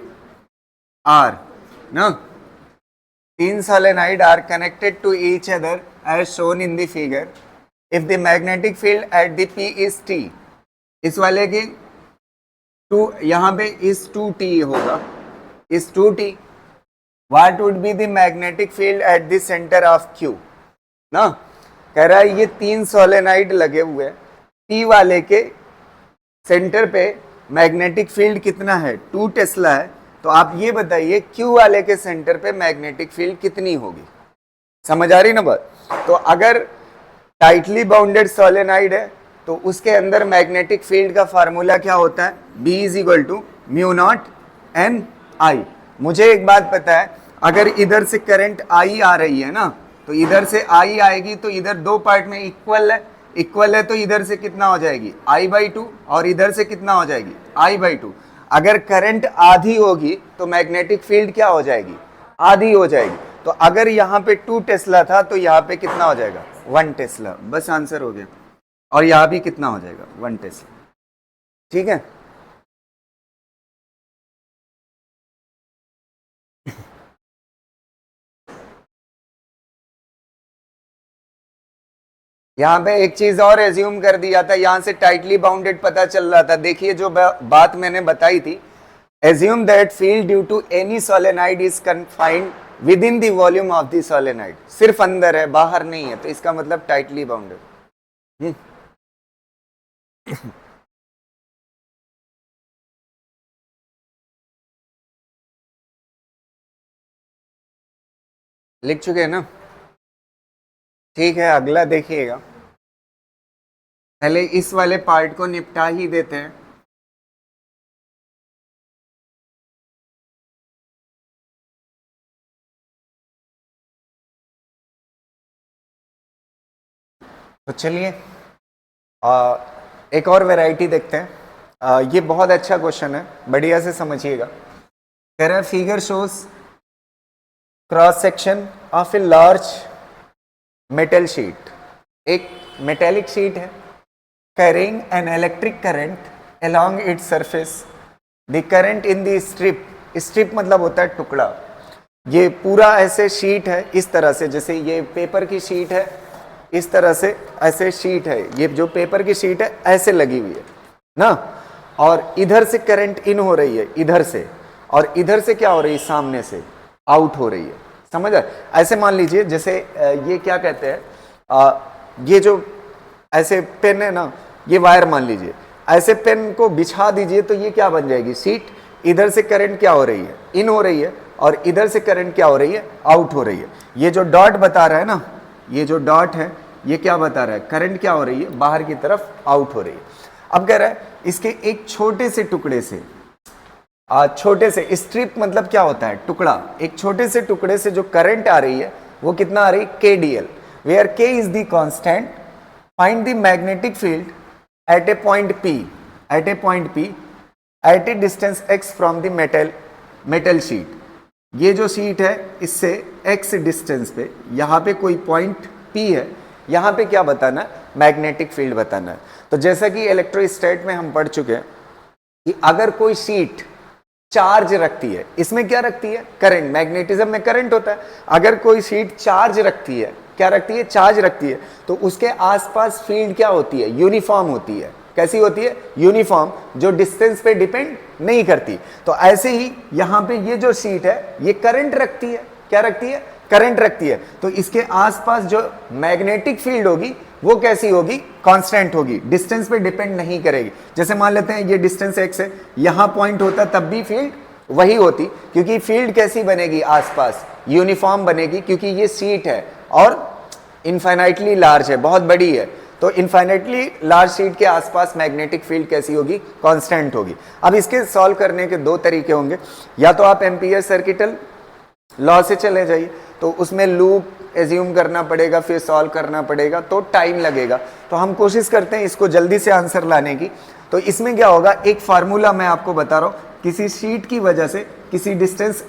R ना। 3 solenoid are connected to each other as shown in the figure. If the magnetic field at the P is T, इस वाले की 2, यहाँ पे is 2T होगा, is 2T. What would be the magnetic field at the center of Q? ना कह रहा है ये 3 सोलेनाइड लगे हुए हैं, P वाले के सेंटर पे मैग्नेटिक फील्ड कितना है, 2 टेस्ला है। तो आप ये बताइए Q वाले के सेंटर पे मैग्नेटिक फील्ड कितनी होगी। समझ आ रही ना बात। तो अगर टाइटली बाउंडेड सोलेनाइड है तो उसके अंदर मैग्नेटिक फील्ड का फार्मूला क्या होता है, B = μ0 मुझे एक बात पता है, अगर इधर से करंट I आ रही है ना, तो इधर से I आएगी तो इधर 2 पार्ट में इक्वल है तो इधर से कितना हो जाएगी, I/2, और इधर से कितना हो जाएगी, I/2। अगर करंट आधी होगी तो मैग्नेटिक फील्ड क्या हो जाएगी, आधी हो जाएगी। तो अगर यहाँ पे 2 टेस्ला था तो यहाँ पे कितना हो जाएगा, 1 टेस्ला। बस आंसर हो गया। और यहाँ भी कितना हो जाएगा, 1 टेस्ला। ठीक है, यहाँ पे एक चीज और एज्यूम कर दिया था, यहाँ से टाइटली बाउंडेड पता चल रहा था। देखिए जो बात मैंने बताई थी, assume that field due to any solenoid is confined within the volume of the solenoid. सिर्फ अंदर है, बाहर नहीं है, तो इसका मतलब टाइटली बाउंडेड। लिख चुके हैं ना। ठीक है, अगला देखिएगा। पहले इस वाले पार्ट को निपटा ही देते हैं। तो चलिए एक और वैरायटी देखते हैं। ये बहुत अच्छा क्वेश्चन है, बढ़िया से समझिएगा। कह रहा है figure shows cross section of a large metal sheet. एक मेटेलिक शीट है, carrying an electric current along its surface. The current in the strip मतलब होता है टुकड़ा। ये पूरा ऐसे शीट है, इस तरह से, जैसे ये पेपर की शीट है, इस तरह से ऐसे शीट है, ये जो पेपर की शीट है ऐसे लगी हुई है ना। और इधर से करंट इन हो रही है, इधर से, और इधर से क्या हो रही है, सामने से आउट हो रही है। समझ आए? ऐसे मान लीजिए जैसे ये क्या कहते हैं, ये जो ऐसे पेन है ना, ये वायर मान लीजिए, ऐसे पेन को बिछा दीजिए तो ये क्या बन जाएगी, शीट। इधर से करंट क्या हो रही है, इन हो रही है, और इधर से करंट क्या हो रही है, आउट हो रही है। ये जो डॉट बता रहा है ना, ये जो डॉट है ये क्या बता रहा है, करंट क्या हो रही है, बाहर की तरफ आउट हो रही है। अब कह रहा है इसके एक छोटे से टुकड़े से, छोटे से स्ट्रिप मतलब क्या होता है, टुकड़ा। एक छोटे से टुकड़े से जो करंट आ रही है वो कितना आ रही है, KDL, where K is the constant. Find the magnetic field at a point P, at a distance x from the metal sheet. ये जो शीट है इससे x डिस्टेंस पे, यहाँ पे कोई पॉइंट P है, यहाँ पे क्या बताना है, मैग्नेटिक फील्ड बताना है। तो जैसा कि इलेक्ट्रोस्टैट में हम पढ़ चुके हैं कि अगर कोई शीट चार्ज रखती है, इसमें क्या रखती है, करंट। मैग्नेटिज्म में करंट होता है। अगर कोई शीट चार्ज रखती है, क्या रखती है, चार्ज रखती है, तो उसके आसपास फील्ड क्या होती है, यूनिफॉर्म होती है। कैसी होती है, यूनिफॉर्म, जो डिस्टेंस पे डिपेंड नहीं करती। तो ऐसे ही यहाँ पे ये जो शीट है ये करंट रखती है, क्या रखती है, करंट रखती है। तो इसके आसपास जो मैग्नेटिक फील्ड होगी वो कैसी होगी, कांस्टेंट होगी, डिस्टेंस पे डिपेंड नहीं करेगी। जैसे मान लेते हैं ये डिस्टेंस x है, यहाँ पॉइंट होता तब भी फील्ड वही होती, क्योंकि फील्ड कैसी बनेगी, आसपास यूनिफॉर्म बनेगी, क्योंकि ये शीट है और इनफाइनाइटली लार्ज है, बहुत बड़ी है। तो इनफाइनाइटली लार्ज शीट के आसपास मैग्नेटिक फील्ड कैसी होगी, कांस्टेंट होगी। अब इसके सॉल्व करने के 2 तरीके होंगे, या तो आप एम्पियर सर्किटल लॉ से चले जाइए, तो उसमें लूप एज्यूम करना पड़ेगा, फिर सॉल्व करना पड़ेगा, तो टाइम लगेगा। तो हम कोशिश करते हैं इसको जल्दी से आंसर लाने की। तो इसमें क्या होगा, एक फार्मूला मैं आपको बता रहा हूँ, किसी शीट की वजह से किसी डिस्टेंस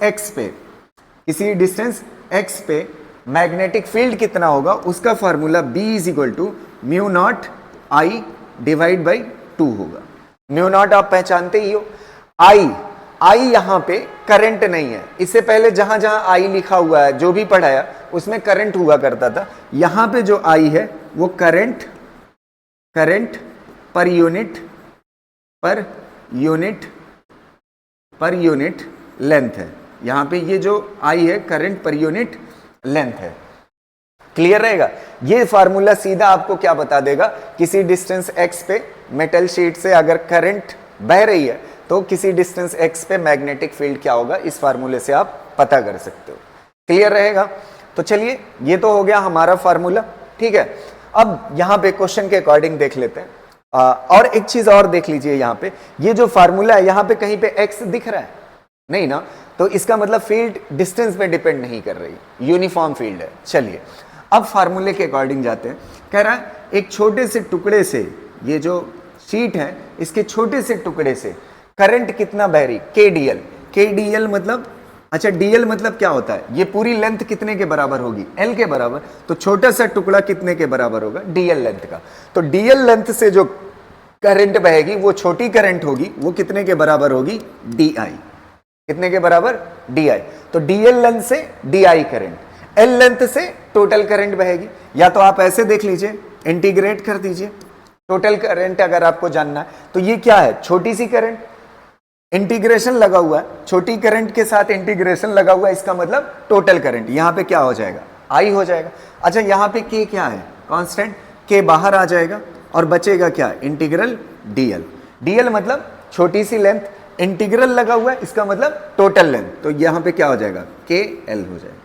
x पे मैग्नेटिक फील्ड कितना होगा, उसका formula B is equal to mu not I divide by 2 होगा। म्यू नॉट आप पहचानते ही हो। आई यहां पे करंट नहीं है, इससे पहले जहां जहां आई लिखा हुआ है जो भी पढ़ाया उसमें करंट हुआ करता था। यहां पे जो आई है वो करंट पर यूनिट लेंथ है। यहां पे ये जो आई है करंट पर यूनिट लेंथ है। क्लियर रहेगा? ये फार्मूला सीधा आपको क्या बता देगा, किसी डिस्टेंस x पे मेटल शीट से अगर करंट बह रही है तो किसी डिस्टेंस x पे मैग्नेटिक फील्ड क्या होगा, इस फार्मूले से आप पता कर सकते हो। क्लियर रहेगा? तो चलिए, ये तो हो गया हमारा फार्मूला, ठीक है। अब यहां पे क्वेश्चन के अकॉर्डिंग देख लेते हैं। और एक चीज और देख लीजिए, यहां पे ये जो फार्मूला है यहां पे कहीं पे x दिख रहा है नहीं ना, तो इसका मतलब फील्ड डिस्टेंस पे डिपेंड नहीं कर रही, यूनिफॉर्म फील्ड है। चलिए अब फार्मूले के अकॉर्डिंग जाते हैं। कह रहा है एक छोटे से टुकड़े से, ये जो शीट है इसके छोटे से टुकड़े से करंट कितना बह रही, KDL मतलब, अच्छा DL मतलब क्या होता है, ये पूरी लेंथ कितने के बराबर होगी, L के बराबर। तो छोटा सा टुकड़ा कितने के बराबर होगा, DL लेंथ का। तो DL लेंथ से जो करंट बहेगी वो छोटी करंट होगी, वो कितने के बराबर होगी, DI। कितने के बराबर, DI। तो DL लेंथ से DI करंट, L लेंथ से टोटल करंट बहेगी। या तो आप ऐसे देख लीजिए, इंटीग्रेट कर दीजिए, टोटल करंट अगर आपको जानना है तो ये क्या है, छोटी सी करंट, इंटीग्रेशन लगा हुआ है, छोटी करंट के साथ इंटीग्रेशन लगा हुआ है, इसका मतलब टोटल करंट यहां पे क्या हो जाएगा, I हो जाएगा। अच्छा यहां पे K क्या है, कांस्टेंट, K बाहर आ जाएगा और बचेगा क्या, इंटीग्रल DL मतलब छोटी सी लेंथ, इंटीग्रल लगा हुआ है, इसका मतलब टोटल लेंथ। तो यहां पे क्या हो जाएगा, KL हो जाएगा।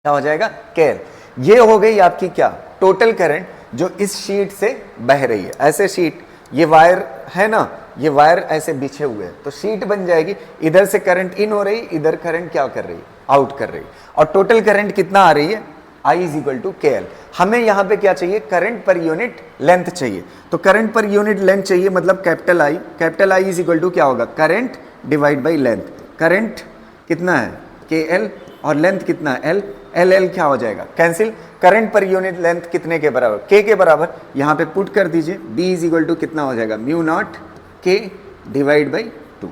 क्या हो जाएगा, KL। ये हो गई आपकी क्या, टोटल करंट जो इस शीट से बह रही है। ऐसे शीट, ये वायर है ना, ये वायर ऐसे बिछे हुए हैं तो शीट बन जाएगी, इधर से करंट इन हो रही, इधर करंट क्या कर रही, आउट कर रही, और टोटल करंट कितना आ रही है, I is equal to KL। हमें यहां पे क्या चाहिए, करंट पर यूनिट लेंथ चाहिए। तो करंट पर यूनिट लेंथ चाहिए, मतलब capital I is equal to क्या होगा, current divide by length. Current कितना है, KL, और लेंथ कितना है, L क्या हो जाएगा, कैंसिल। करंट पर यूनिट लेंथ कितने के बराबर, K के बराबर। यहां पे पुट कर दीजिए, B इज इक्वल टू कितना हो जाएगा, mu naught K divide by 2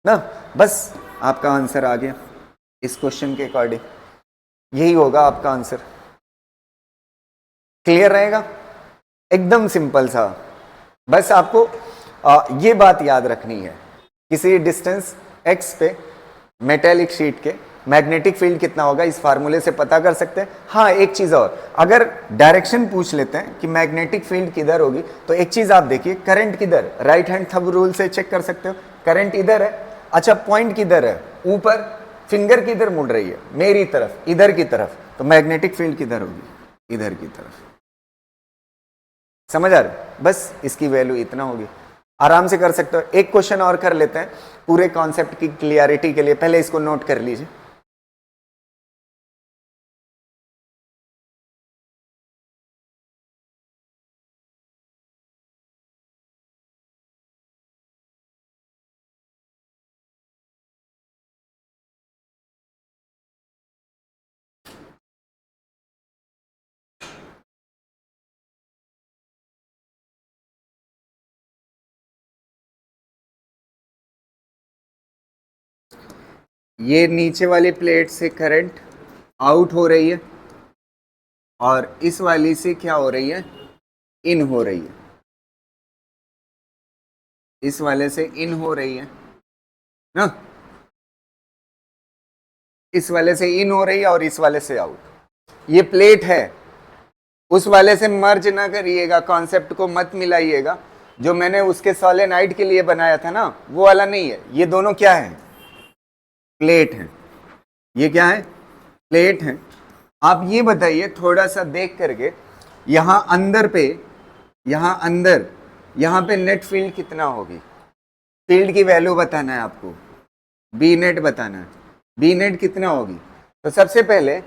ना। बस आपका आंसर आ गया इस क्वेश्चन के अकॉर्डिंग, यही होगा आपका आंसर। क्लियर रहेगा, एकदम सिंपल सा। बस आपको ये बात याद रखनी है, किसी डिस्टेंस x पे मेटेलिक शीट के मैग्नेटिक फील्ड कितना होगा, इस फार्मूले से पता कर सकते हैं। हाँ एक चीज और, अगर डायरेक्शन पूछ लेते हैं कि मैग्नेटिक फील्ड किधर होगी, तो एक चीज आप देखिए, करंट किधर, राइट हैंड थंब रूल से चेक कर सकते हो, करंट इधर है। अच्छा पॉइंट किधर है, ऊपर, फिंगर किधर मुड़ रही है, मेरी तरफ, इधर की तरफ, तो मैग्नेटिक फील्ड किधर होगी, इधर की तरफ। समझ आ रहा? बस इसकी वैल्यू इतना होगी, आराम से कर सकते हो। एक क्वेश्चन और कर लेते हैं पूरे कॉन्सेप्ट की क्लियरिटी के लिए, पहले इसको नोट कर लीजिए। ये नीचे वाली प्लेट से करंट आउट हो रही है और इस वाली से क्या हो रही है, इन हो रही है। इस वाले से इन हो रही है ना, इस वाले से इन हो रही है और इस वाले से आउट। ये प्लेट है, उस वाले से मर्ज ना करिएगा, कॉन्सेप्ट को मत मिलाइएगा। जो मैंने उसके सोलेनाइड के लिए बनाया था ना, वो वाला नहीं है। ये दोनों क्या है, प्लेट है। ये क्या है, प्लेट है। आप ये बताइए थोड़ा सा देख करके, यहां अंदर पे, यहां अंदर, यहां पे नेट फील्ड कितना होगी, फील्ड की वैल्यू बताना है आपको, बी नेट बताना है। बी नेट कितना होगी, तो सबसे पहले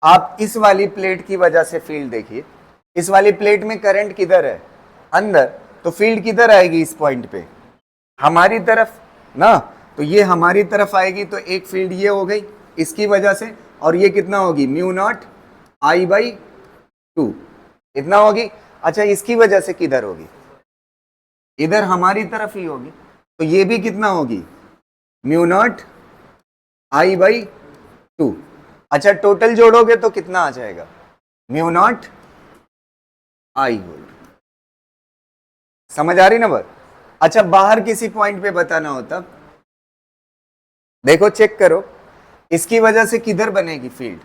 आप इस वाली प्लेट की वजह से फील्ड देखिए, इस वाली प्लेट में करंट किधर है, अंदर, तो फील्ड किधर आएगी, इस पॉइंट पे हमारी तरफ ना, तो ये हमारी तरफ आएगी, तो एक फील्ड ये हो गई इसकी वजह से, और ये कितना होगी, म्यू नॉट आई बाई 2 इतना होगी। अच्छा, इसकी वजह से किधर होगी, इधर हमारी तरफ ही होगी, तो ये भी कितना होगी, म्यू नॉट आई बाई 2। अच्छा, टोटल जोड़ोगे तो कितना आ जाएगा, म्यू नॉट आई होल। समझ आ रही ना बात। अच्छा, बाहर किसी पॉइंट पे बताना होता, देखो चेक करो, इसकी वजह से किधर बनेगी फील्ड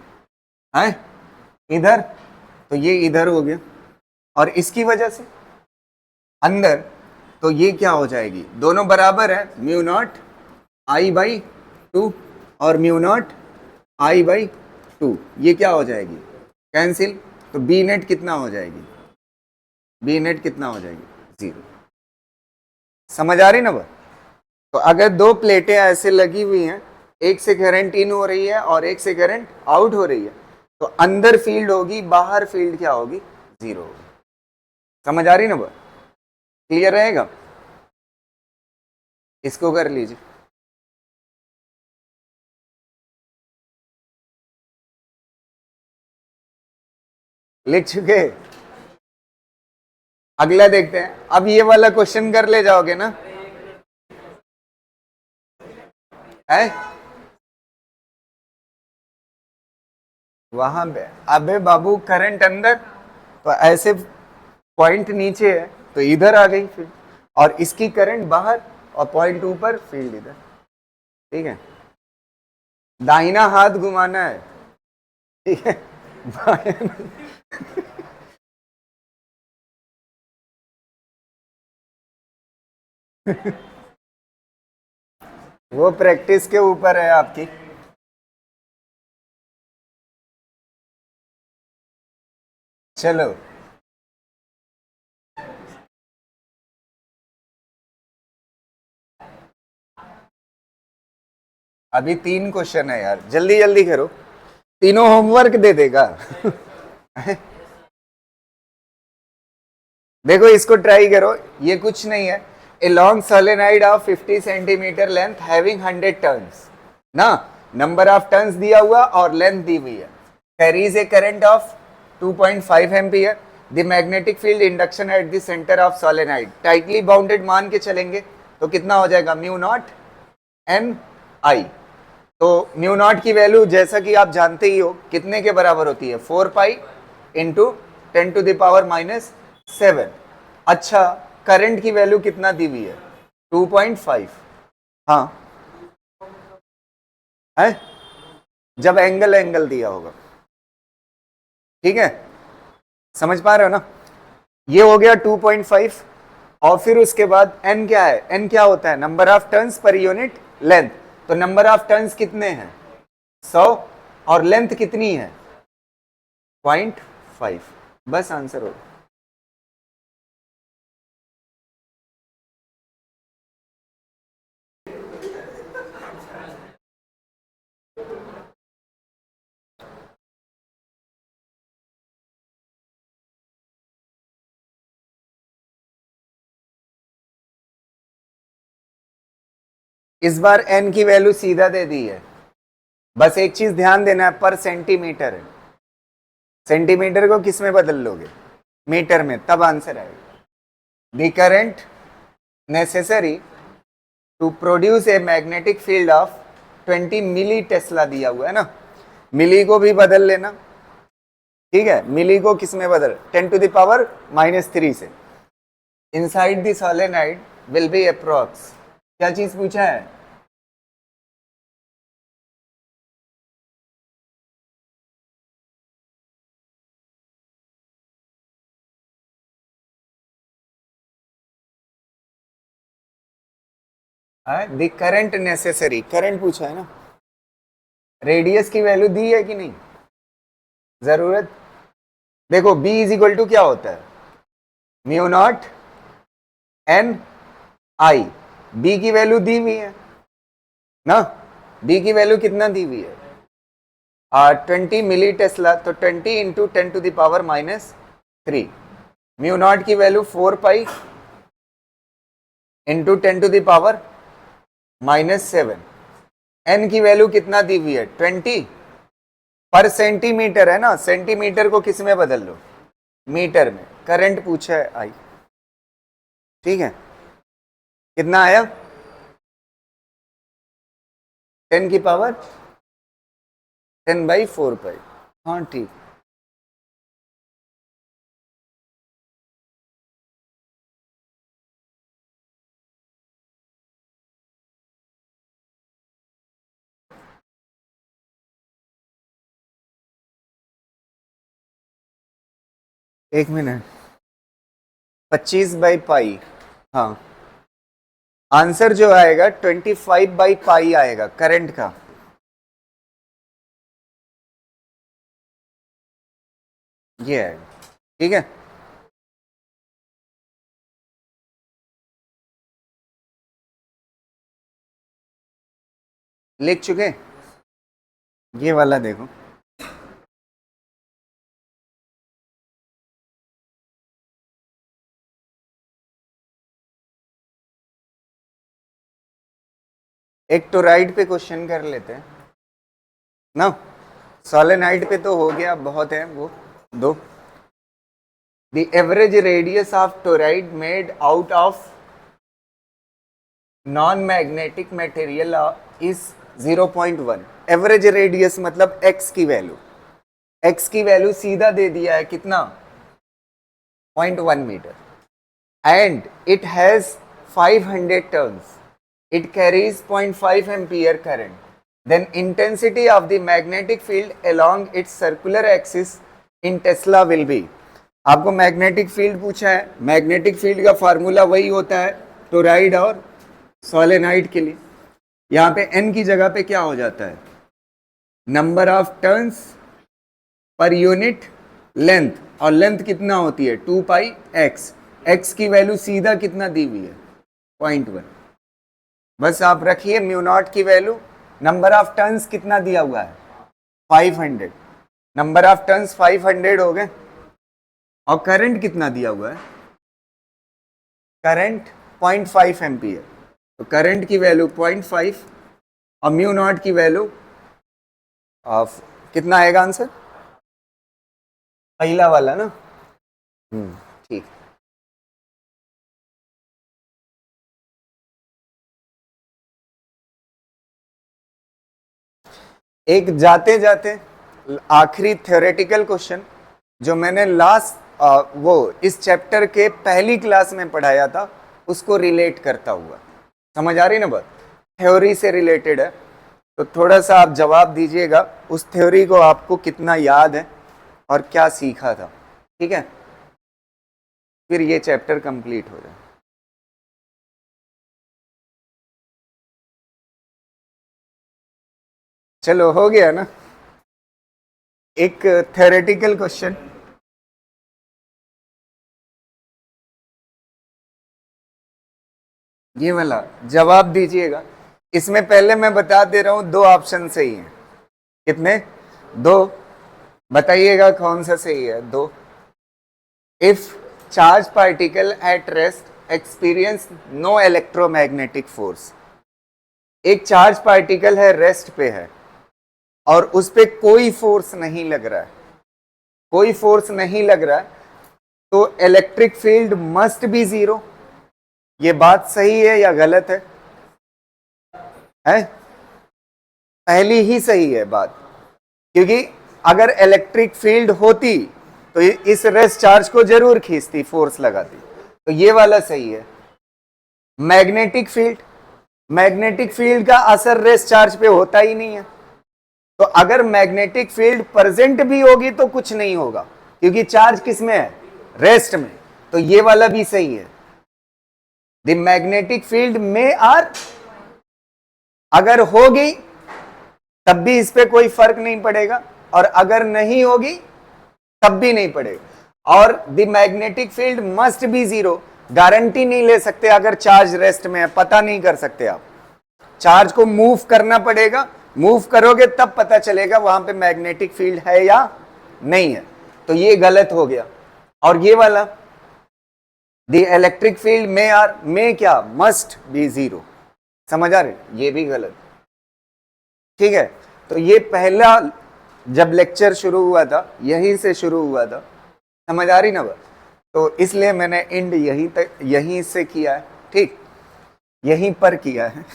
है, इधर, तो ये इधर हो गया, और इसकी वजह से अंदर, तो ये क्या हो जाएगी, दोनों बराबर है, म्यू नॉट आई बाई 2 और म्यू नॉट आई बाई 2, ये क्या हो जाएगी, कैंसिल, तो बी नेट कितना हो जाएगी, बी नेट कितना हो जाएगी, 0। समझ आ रही ना बात। तो अगर दो प्लेटें ऐसे लगी हुई हैं, एक से करंट इन हो रही है और एक से करंट आउट हो रही है, तो अंदर फील्ड होगी, बाहर फील्ड क्या होगी, 0 होगी। समझ आ रही ना बात, क्लियर रहेगा, इसको कर लीजिए। लिख चुके, अगला देखते हैं। अब ये वाला क्वेश्चन कर ले जाओगे ना, है वहां पे, अबे बाबू करंट अंदर, तो ऐसे पॉइंट नीचे है तो इधर आ गई फील्ड, और इसकी करंट बाहर और पॉइंट ऊपर, फील्ड इधर। ठीक है, दाहिना हाथ घुमाना है, ठीक है वो प्रैक्टिस के ऊपर है आपकी। चलो, अभी 3 क्वेश्चन है यार, जल्दी जल्दी करो, तीनों होमवर्क दे देगा देखो इसको ट्राई करो, ये कुछ नहीं है, a long solenoid of 50 centimetre length having 100 turns ना, नंबर ऑफ टर्न्स दिया हुआ और लेंथ दी हुई है, carries A current of 2.5 ampere, the magnetic field induction at the centre of solenoid tightly bounded मान के चलेंगे, तो कितना हो जाएगा, म्यू नॉट एन आई। तो म्यू नॉट की वैल्यू जैसा कि आप जानते ही हो कितने के बराबर होती है, 4 पाई इंटू 10⁻⁷। अच्छा, करंट की वैल्यू कितना दी हुई है, 2.5। हाँ है, जब एंगल एंगल दिया होगा, ठीक है, समझ पा रहे हो ना, ये हो गया 2.5, और फिर उसके बाद n क्या है, n क्या होता है, number of turns per unit length, तो नंबर ऑफ टर्न्स कितने हैं, 100, और लेंथ कितनी है, 0.5, बस आंसर हो। इस बार n की वैल्यू सीधा दे दी है, बस एक चीज ध्यान देना है, पर सेंटीमीटर है, सेंटीमीटर को किस में बदल लोगे, मीटर में, तब आंसर आएगा। The current necessary to produce a magnetic field of 20 milli tesla दिया हुआ है ना, मिली को भी बदल लेना, ठीक है, मिली को किस में बदल, 10⁻⁻³ से, inside the solenoid will be approx, क्या चीज पूछा है, द करंट नेसेसरी, करंट पूछा है ना, रेडियस की वैल्यू दी है कि नहीं, जरूरत, देखो B इज इक्वल टू क्या होता है, mu not N I, B की वैल्यू दी हुई है ना, बी की वैल्यू कितना दी हुई है, 20 मिली टेस्ला, तो 20 इंटू 10⁻³ म्यू नॉट की वैल्यू 4 पाई इंटू 10⁻⁻7। एन की वैल्यू कितना दी हुई है 20 पर सेंटीमीटर है ना, सेंटीमीटर को किस में बदल लो मीटर में। करंट पूछा है आई, ठीक है, कितना आया 10⁻10/4 पाई। हाँ ठीक, एक मिनट, 25/पाई। हाँ, आंसर जो आएगा 25/पाई आएगा करंट का। ये है, ठीक है। लिख चुके, ये वाला देखो, एक टोराइड पे क्वेश्चन कर लेते हैं ना, सोलेनाइड पे तो हो गया, बहुत है वो दो। The average radius of toroid made out of non magnetic material is 0.1। Average radius मतलब एक्स की वैल्यू, एक्स की वैल्यू सीधा दे दिया है कितना 0.1 metre, and it has 500 turns, it carries 0.5 ampere current, then intensity of the magnetic field along its circular axis in Tesla will be। आपको मैग्नेटिक फील्ड पूछा है, मैग्नेटिक फील्ड का फार्मूला वही होता है टोराइड और सोलेनाइड के लिए। यहाँ पे n की जगह पे क्या हो जाता है number of turns per unit length, और लेंथ कितना होती है 2πx, x की वैल्यू सीधा कितना दी हुई है 0.1। बस आप रखिए म्यू नॉट की वैल्यू, नंबर ऑफ टर्न्स कितना दिया हुआ है 500, नंबर ऑफ टर्न्स 500 हो गए, और करंट कितना दिया हुआ है करंट 0.5 एम्पियर, तो करंट की वैल्यू 0.5 और म्यू नॉट की वैल्यू ऑफ कितना आएगा आंसर पहला वाला ना। ठीक, एक जाते जाते आखिरी थ्योरेटिकल क्वेश्चन जो मैंने लास्ट वो इस चैप्टर के पहली क्लास में पढ़ाया था उसको रिलेट करता हुआ, समझ आ रही ना बात, थ्योरी से रिलेटेड है, तो थोड़ा सा आप जवाब दीजिएगा उस थ्योरी को आपको कितना याद है और क्या सीखा था, ठीक है, फिर ये चैप्टर कंप्लीट हो जाए। चलो हो गया ना, एक थ्योरेटिकल क्वेश्चन, ये वाला जवाब दीजिएगा। इसमें पहले मैं बता दे रहा हूं दो ऑप्शन सही हैं, कितने दो, बताइएगा कौन सा सही है दो। If charge particle at rest experience no electromagnetic force, एक चार्ज पार्टिकल है रेस्ट पे है और उस पे कोई फोर्स नहीं लग रहा है, कोई फोर्स नहीं लग रहा है, तो electric field must be zero. ये बात सही है या गलत है? पहली ही सही है बात, क्योंकि अगर इलेक्ट्रिक फील्ड होती तो इस रेस्ट चार्ज को जरूर खींचती, फोर्स लगाती, तो ये वाला सही है। मैग्नेटिक फील्ड, मैग्नेटिक फील्ड का असर रेस्ट चार्ज पे होता ही नहीं है, तो अगर मैग्नेटिक फील्ड प्रेजेंट भी होगी तो कुछ नहीं होगा, क्योंकि चार्ज किस में है रेस्ट में, तो ये वाला भी सही है। द मैग्नेटिक फील्ड में आर, अगर होगी तब भी इस पे कोई फर्क नहीं पड़ेगा, और अगर नहीं होगी तब भी नहीं पड़ेगा। और the magnetic field must be zero, guarantee नहीं ले सकते अगर चार्ज रेस्ट में है, पता नहीं कर सकते आप, चार्ज को मूव करना पड़ेगा मूव करोगे तब पता चलेगा वहां पे मैग्नेटिक फील्ड है या नहीं है। तो ये गलत हो गया। और ये वाला द इलेक्ट्रिक फील्ड में क्या मस्ट बी जीरो, समझ आ रहे, ये भी गलत। ठीक है, तो ये पहला जब लेक्चर शुरू हुआ था यहीं से शुरू हुआ था, समझ आ रही ना बात। तो इसलिए मैंने एंड यहीं से किया है, ठीक, यहीं पर किया है